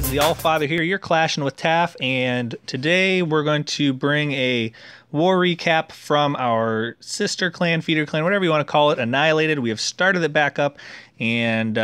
The Allfather here. You're clashing with Taff, and today we're going to bring a war recap from our sister clan, feeder clan, whatever you want to call it, Annihilated. We have started it back up, and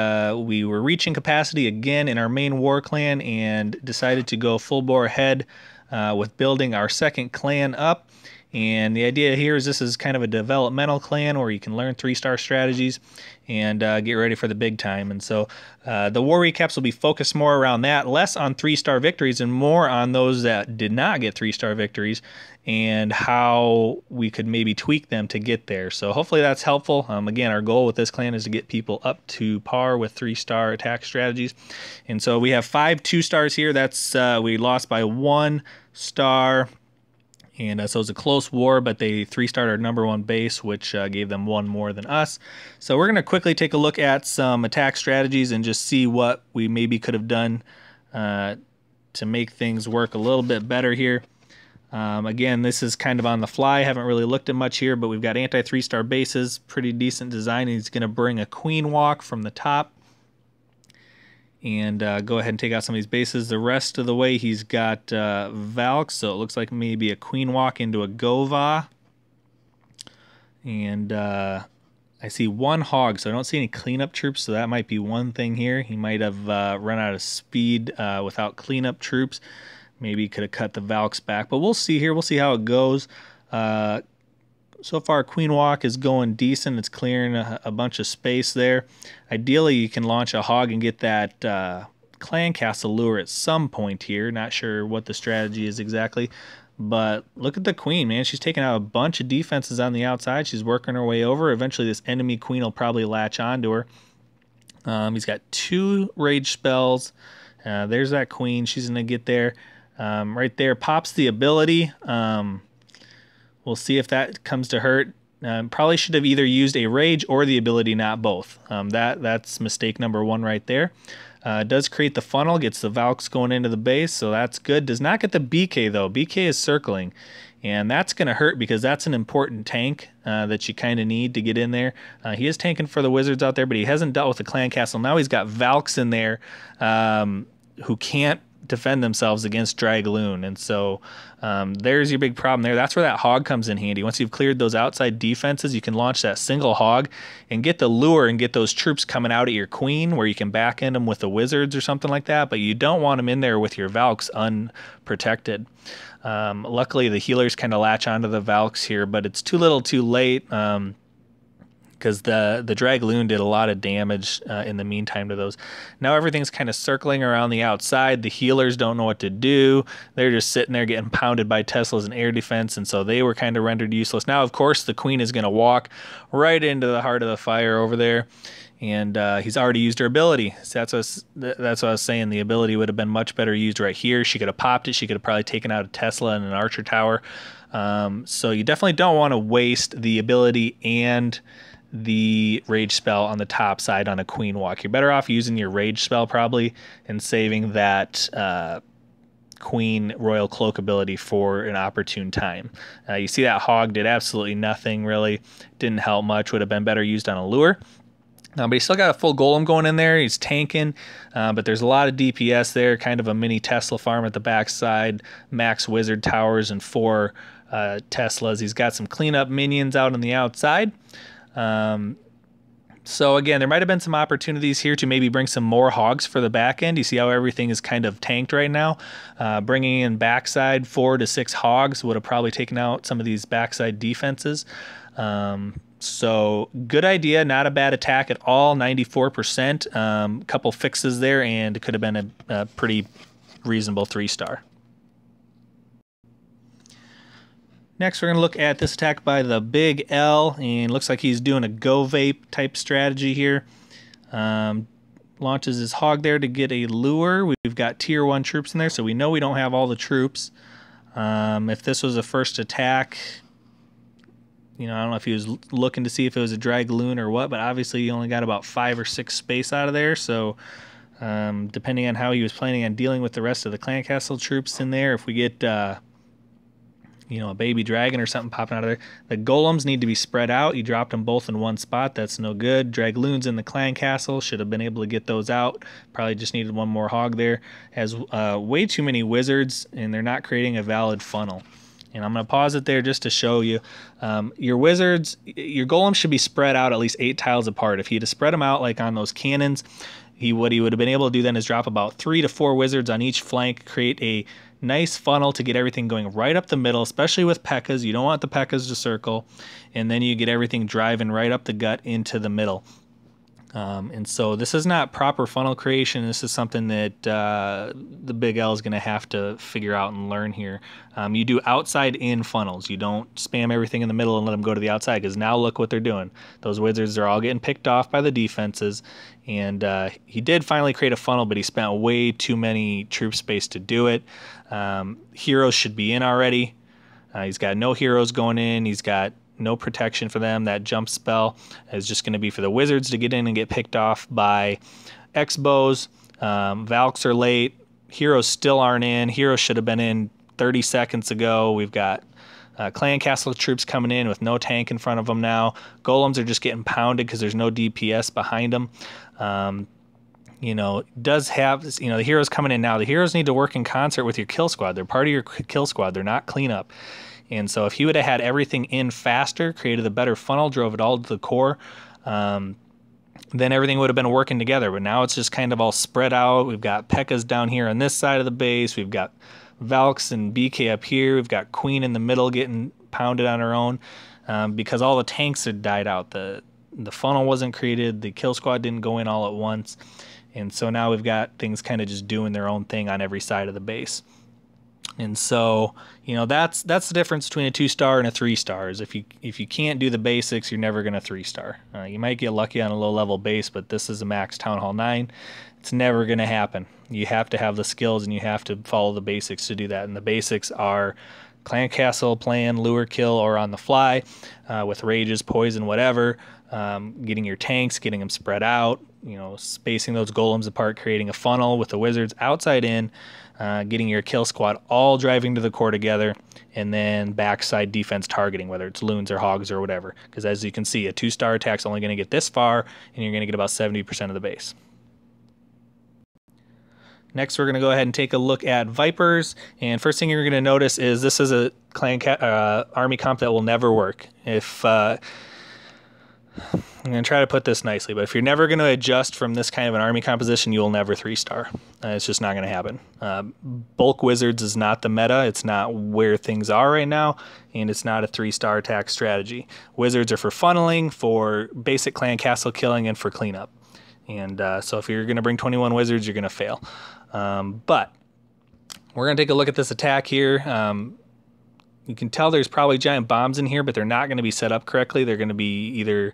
we were reaching capacity again in our main war clan and decided to go full bore ahead with building our second clan up. And the idea here is this is kind of a developmental clan where you can learn 3-star strategies and get ready for the big time. And so the war recaps will be focused more around that, less on 3-star victories and more on those that did not get 3-star victories and how we could maybe tweak them to get there. So hopefully that's helpful. Again, our goal with this clan is to get people up to par with 3-star attack strategies. And so we have 5 2-stars here. That's we lost by 1 star. And so it was a close war, but they 3-starred our #1 base, which gave them 1 more than us. So we're going to quickly take a look at some attack strategies and just see what we maybe could have done to make things work a little bit better here. Again, this is kind of on the fly. I haven't really looked at much here, but we've got anti-3-star bases, pretty decent design. He's going to bring a queen walk from the top and go ahead and take out some of these bases. The rest of the way he's got Valks, so it looks like maybe a queen walk into a Gova. And I see 1 hog, so I don't see any cleanup troops, so that might be one thing here. He might have run out of speed without cleanup troops. Maybe he could have cut the Valks back, but we'll see here. We'll see how it goes. So far, Queen Walk is going decent. It's clearing a bunch of space there. Ideally, you can launch a hog and get that clan castle lure at some point here. Not sure what the strategy is exactly. But look at the queen, man. She's taking out a bunch of defenses on the outside. She's working her way over. Eventually, this enemy queen will probably latch onto her. He's got 2 rage spells. There's that queen. She's going to get there. Right there, pops the ability. We'll see if that comes to hurt. Probably should have either used a rage or the ability, not both. That's mistake #1 right there. Does create the funnel, gets the Valks going into the base, so that's good. Does not get the BK though. BK is circling, and that's going to hurt because that's an important tank that you kind of need to get in there. He is tanking for the wizards out there, but he hasn't dealt with the clan castle. Now he's got Valks in there who can't defend themselves against Dragloon, and so there's your big problem there. That's where that hog comes in handy. Once you've cleared those outside defenses, you can launch that single hog and get the lure and get those troops coming out at your queen where you can back end them with the wizards or something like that, but you don't want them in there with your Valks unprotected. Luckily, the healers kind of latch onto the Valks here, but it's too little too late. Because the Dragloon did a lot of damage in the meantime to those. Now everything's kind of circling around the outside. The healers don't know what to do. They're just sitting there getting pounded by Teslas and air defense, and so they were kind of rendered useless. Now, of course, the queen is going to walk right into the heart of the fire over there, and he's already used her ability. So that's what I was saying. The ability would have been much better used right here. She could have popped it. She could have probably taken out a Tesla and an archer tower. So you definitely don't want to waste the ability and the rage spell on the top side on a queen walk. You're better off using your rage spell probably and saving that queen royal cloak ability for an opportune time. You see that hog did absolutely nothing really. Didn't help much. Would have been better used on a lure. But he's still got a full golem going in there. He's tanking, but there's a lot of DPS there, kind of a mini Tesla farm at the backside, max wizard towers and 4 Teslas. He's got some cleanup minions out on the outside. So again, there might have been some opportunities here to maybe bring some more hogs for the back end. You see how everything is kind of tanked right now. Bringing in backside 4 to 6 hogs would have probably taken out some of these backside defenses. So good idea, not a bad attack at all, 94%. Couple fixes there, and it could have been a pretty reasonable 3-star. Next, we're going to look at this attack by the Big L, and looks like he's doing a go vape type strategy here. Launches his hog there to get a lure. We've got tier 1 troops in there, so we know we don't have all the troops. If this was a first attack, you know, I don't know if he was looking to see if it was a Dragloon or what, but obviously he only got about 5 or 6 space out of there, so depending on how he was planning on dealing with the rest of the clan castle troops in there, if we get a baby dragon or something popping out of there. The golems need to be spread out. You dropped them both in one spot. That's no good. Dragloons in the clan castle. Should have been able to get those out. Probably just needed one more hog there. Has way too many wizards, and they're not creating a valid funnel. And I'm going to pause it there just to show you. Your wizards, your golems should be spread out at least 8 tiles apart. If he'd have spread them out like on those cannons, what he would have been able to do then is drop about 3 to 4 wizards on each flank, create a nice funnel to get everything going right up the middle, especially with P.E.K.K.A.s. You don't want the P.E.K.K.A.s to circle, and then you get everything driving right up the gut into the middle. And so this is not proper funnel creation. This is something that the Big L is going to have to figure out and learn here. You do outside-in funnels. You don't spam everything in the middle and let them go to the outside, because now look what they're doing. Those wizards are all getting picked off by the defenses, and he did finally create a funnel, but he spent way too many troop space to do it. Heroes should be in already. He's got no heroes going in. He's got no protection for them. That jump spell is just going to be for the wizards to get in and get picked off by X-bows. Valks are late. Heroes still aren't in. Heroes should have been in 30 seconds ago. We've got clan castle troops coming in with no tank in front of them now. Golems are just getting pounded because there's no DPS behind them. Does have, the heroes coming in now. The heroes need to work in concert with your kill squad. They're part of your kill squad. They're not cleanup. And so if he would have had everything in faster, created a better funnel, drove it all to the core, then everything would have been working together. But now it's just kind of all spread out. We've got P.E.K.K.A.s down here on this side of the base. We've got Valks and BK up here. We've got Queen in the middle getting pounded on her own because all the tanks had died out. The funnel wasn't created. The kill squad didn't go in all at once. And so now we've got things kind of just doing their own thing on every side of the base. And so, that's the difference between a 2-star and a 3-star. Is if you can't do the basics, you're never going to 3-star. You might get lucky on a low-level base, but this is a max Town Hall 9. It's never going to happen. You have to have the skills, and you have to follow the basics to do that. And the basics are clan castle, plan, lure, kill, or on the fly, with rages, poison, whatever. Getting your tanks, getting them spread out, spacing those golems apart, creating a funnel with the wizards outside in, getting your kill squad all driving to the core together, and then backside defense targeting, whether it's loons or hogs or whatever. Because as you can see, a 2-star attack's only going to get this far, and you're going to get about 70% of the base. Next, we're going to go ahead and take a look at Vipers, and first thing you're going to notice is this is a army comp that will never work. I'm going to try to put this nicely, but if you're never going to adjust from this kind of an army composition, you'll never 3-star. It's just not going to happen. Bulk wizards is not the meta. It's not where things are right now, and it's not a 3-star attack strategy. Wizards are for funneling, for basic clan castle killing, and for cleanup. And so if you're going to bring 21 wizards, you're going to fail. But we're going to take a look at this attack here. You can tell there's probably giant bombs in here, but they're not going to be set up correctly. They're going to be either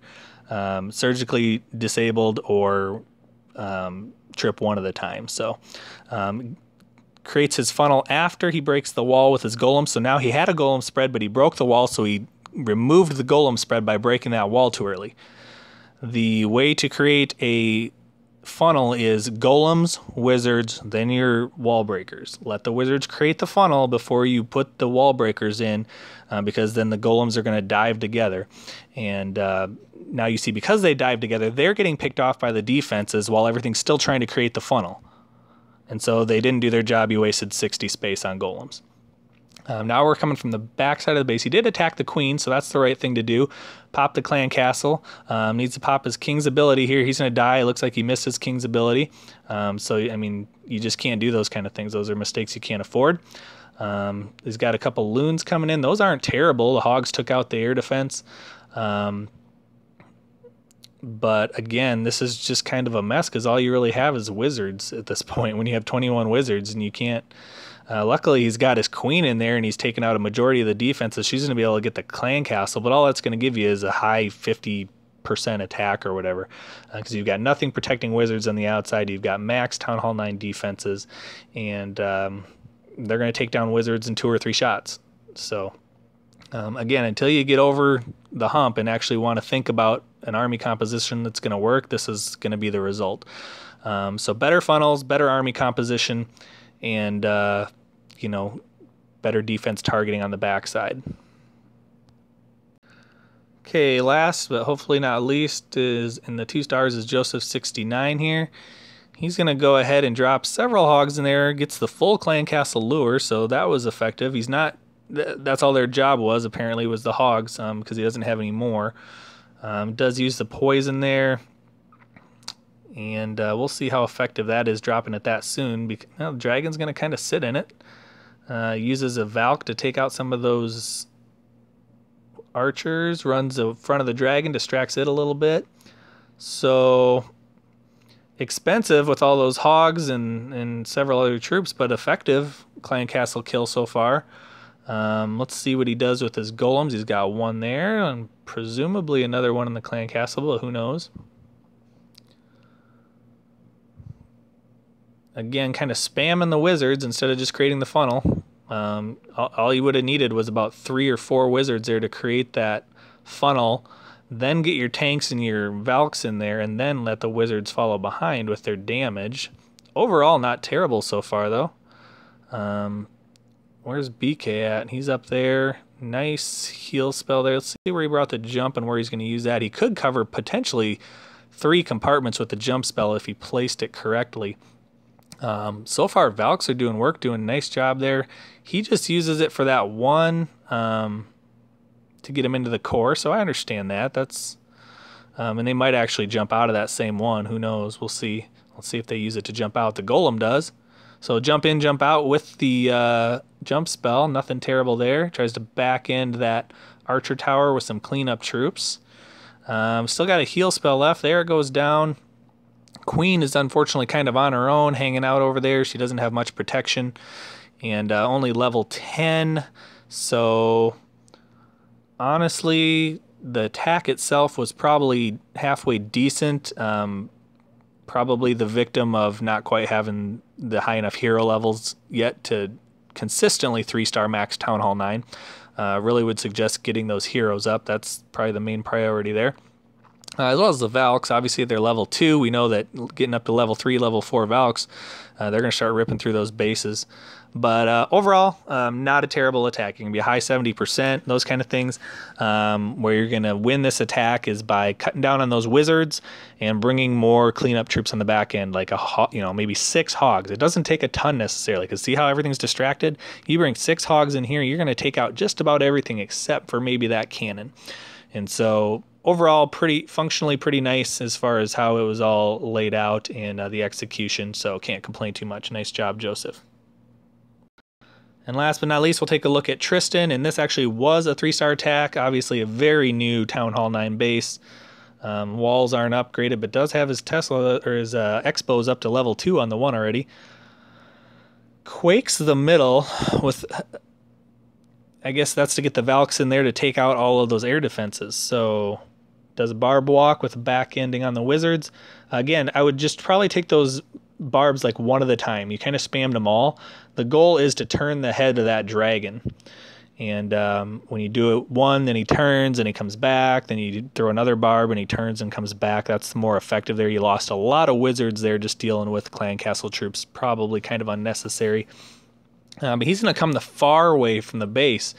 surgically disabled or trip one at a time. So creates his funnel after he breaks the wall with his golem. So now he had a golem spread, but he broke the wall, so he removed the golem spread by breaking that wall too early. The way to create a funnel is golems, wizards, then your wall breakers. Let the wizards create the funnel before you put the wall breakers in, because then the golems are going to dive together. And now you see, because they dive together, they're getting picked off by the defenses while everything's still trying to create the funnel. And so they didn't do their job. You wasted 60 space on golems. Now we're coming from the back side of the base. He did attack the queen, so that's the right thing to do. Pop the clan castle. Needs to pop his king's ability here. He's going to die. It looks like he missed his king's ability. So, I mean, you just can't do those kind of things. Those are mistakes you can't afford. He's got a couple loons coming in. Those aren't terrible. The hogs took out the air defense. But again, this is just kind of a mess because all you really have is wizards at this point when you have 21 wizards, and you can't... luckily, he's got his queen in there, and he's taken out a majority of the defenses. She's going to be able to get the clan castle, but all that's going to give you is a high 50% attack or whatever, because you've got nothing protecting wizards on the outside. You've got max Town Hall 9 defenses, and they're going to take down wizards in 2 or 3 shots. So, again, until you get over the hump and actually want to think about an army composition that's going to work, this is going to be the result. So better funnels, better army composition, and you know, better defense targeting on the backside. Okay, last but hopefully not least is in the 2 stars is Joseph 69 here. He's going to go ahead and drop several hogs in there, gets the full clan castle lure, so that was effective. He's not, that's all their job was apparently, was the hogs, because he doesn't have any more. Does use the poison there, and we'll see how effective that is dropping it that soon. Because, well, the dragon's going to kind of sit in it. Uses a Valk to take out some of those archers, runs in front of the dragon, distracts it a little bit. So expensive with all those hogs and several other troops, but effective clan castle kill so far. Let's see what he does with his golems. He's got one there and presumably another one in the clan castle, but who knows. Again, kind of spamming the wizards instead of just creating the funnel. All you would have needed was about 3 or 4 wizards there to create that funnel, then get your tanks and your Valks in there, and then let the wizards follow behind with their damage. Overall, not terrible so far, though. Where's BK at? He's up there. Nice heal spell there. Let's see where he brought the jump and where he's going to use that. He could cover potentially 3 compartments with the jump spell if he placed it correctly. So far, Valks are doing work, doing a nice job there. He just uses it for that one to get him into the core, so I understand that. That's and they might actually jump out of that same one. Who knows? We'll see. Let's see if they use it to jump out. The golem does. So jump in, jump out with the jump spell. Nothing terrible there. Tries to back end that archer tower with some cleanup troops. Still got a heal spell left. There it goes down. Queen is unfortunately kind of on her own, hanging out over there. She doesn't have much protection, and only level 10. So honestly, the attack itself was probably halfway decent. Probably the victim of not quite having the high enough hero levels yet to consistently 3-star max Town Hall 9. Really would suggest getting those heroes up. That's probably the main priority there. As well as the Valks, obviously they're level 2. We know that getting up to level 3, level 4 Valks, they're going to start ripping through those bases. But overall, not a terrible attack. You can be a high 70%, those kind of things. Where you're going to win this attack is by cutting down on those wizards and bringing more cleanup troops on the back end, like maybe 6 hogs. It doesn't take a ton necessarily, because see how everything's distracted? You bring 6 hogs in here, you're going to take out just about everything except for maybe that cannon. And so overall, functionally pretty nice as far as how it was all laid out and the execution, so can't complain too much. Nice job, Joseph. And last but not least, we'll take a look at Tristan, and this actually was a 3-star attack, obviously a very new Town Hall 9 base. Walls aren't upgraded, but does have his Tesla, or his Expos up to level 2 on the one already. Quakes the middle with, I guess that's to get the Valks in there to take out all of those air defenses. So does a barb walk with a back ending on the wizards. Again, I would just probably take those barbs like one at a time. You kind of spammed them all. The goal is to turn the head of that dragon. And when you do it one, then he turns and he comes back. Then you throw another barb and he turns and comes back. That's more effective there. You lost a lot of wizards there just dealing with clan castle troops. Probably kind of unnecessary. But he's going to come the far away from the base.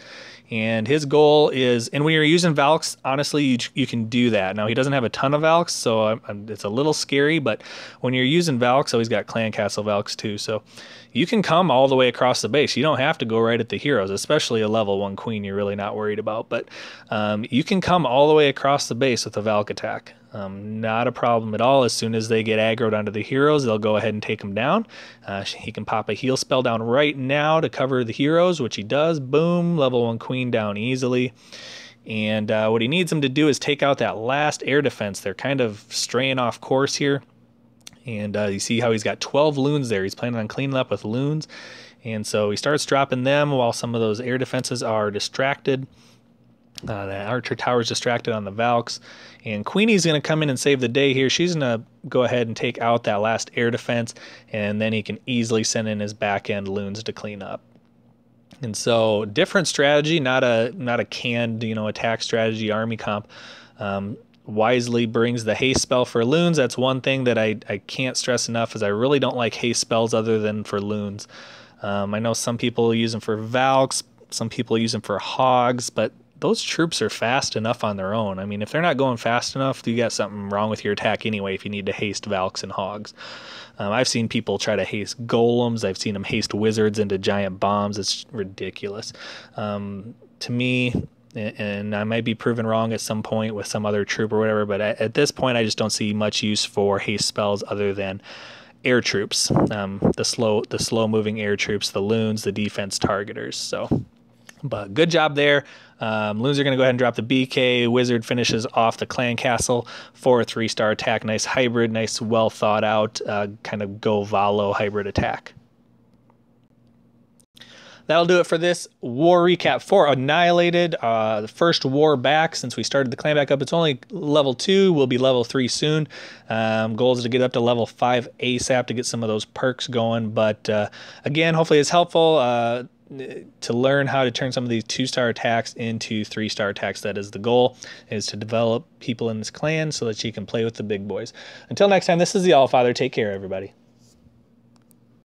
And his goal is, and when you're using Valks, honestly, you can do that. Now, he doesn't have a ton of Valks, so it's a little scary, but when you're using Valks, he's got Clan Castle Valks too, so you can come all the way across the base. You don't have to go right at the heroes, especially a level 1 queen you're really not worried about, but you can come all the way across the base with a Valk attack. Not a problem at all. As soon as they get aggroed onto the heroes, they'll go ahead and take them down. He can pop a heal spell down right now to cover the heroes, which he does. Boom, level 1 queen down easily. And what he needs them to do is take out that last air defense. They're kind of straying off course here. And you see how he's got 12 loons there. He's planning on cleaning up with loons. And so he starts dropping them while some of those air defenses are distracted. The archer tower is distracted on the Valks, and Queenie's going to come in and save the day here. She's going to go ahead and take out that last air defense, and then he can easily send in his back end loons to clean up. And so, different strategy, not a canned attack strategy army comp. Wisely brings the haste spell for loons. That's one thing that I can't stress enough, is I really don't like haste spells other than for loons. I know some people use them for Valks, some people use them for Hogs, but those troops are fast enough on their own. I mean, if they're not going fast enough, you got something wrong with your attack anyway if you need to haste Valks and Hogs. I've seen people try to haste golems. I've seen them haste wizards into giant bombs. It's ridiculous. To me, and I might be proven wrong at some point with some other troop or whatever, but at this point I just don't see much use for haste spells other than air troops, the slow moving air troops, the loons, the defense targeters. So, but good job there. Loons are going to go ahead and drop the BK. Wizard finishes off the clan castle for a 3-star attack. Nice hybrid, nice well thought out kind of go Valo hybrid attack. That'll do it for this war recap for Annihilated. The first war back since we started the clan back up. It's only level 2. We'll be level 3 soon. Goal is to get up to level 5 ASAP to get some of those perks going. But again, hopefully it's helpful to learn how to turn some of these 2-star attacks into 3-star attacks. That is the goal, is to develop people in this clan so that you can play with the big boys. Until next time, this is the Allfather. Take care, everybody.